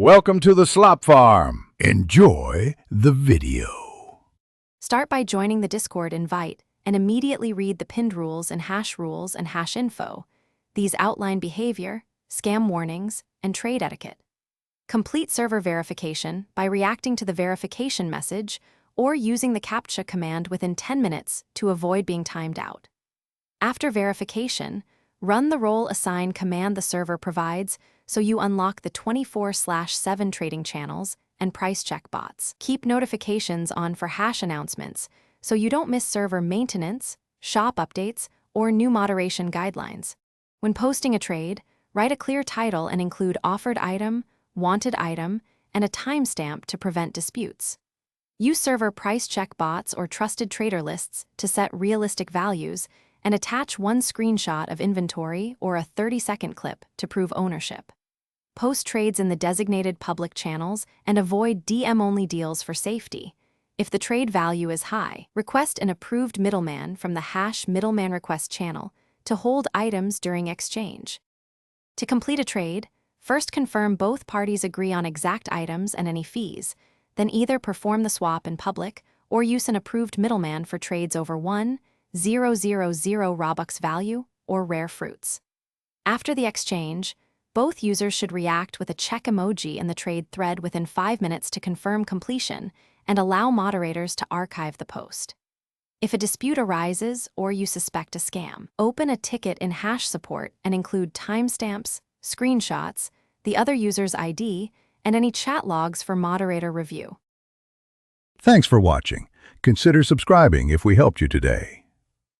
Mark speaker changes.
Speaker 1: Welcome to the Slop Farm. Enjoy the video.
Speaker 2: Start by joining the Discord invite and immediately read the pinned rules and hash info. These outline behavior, scam warnings, and trade etiquette. Complete server verification by reacting to the verification message or using the CAPTCHA command within 10 minutes to avoid being timed out. After verification, run the role assign command the server provides so you unlock the 24/7 trading channels and price check bots. Keep notifications on for hash announcements so you don't miss server maintenance, shop updates, or new moderation guidelines. When posting a trade, write a clear title and include offered item, wanted item, and a timestamp to prevent disputes. Use server price check bots or trusted trader lists to set realistic values and attach one screenshot of inventory or a 30-second clip to prove ownership. Post trades in the designated public channels and avoid DM-only deals for safety. If the trade value is high, request an approved middleman from the hash middleman request channel to hold items during exchange. To complete a trade, first confirm both parties agree on exact items and any fees, then either perform the swap in public or use an approved middleman for trades over 1,000 Robux value or rare fruits. After the exchange, both users should react with a check emoji in the trade thread within 5 minutes to confirm completion and allow moderators to archive the post. If a dispute arises or you suspect a scam, open a ticket in hash support and include timestamps, screenshots, the other user's ID, and any chat logs for moderator review.
Speaker 1: Thanks for watching. Consider subscribing if we helped you today.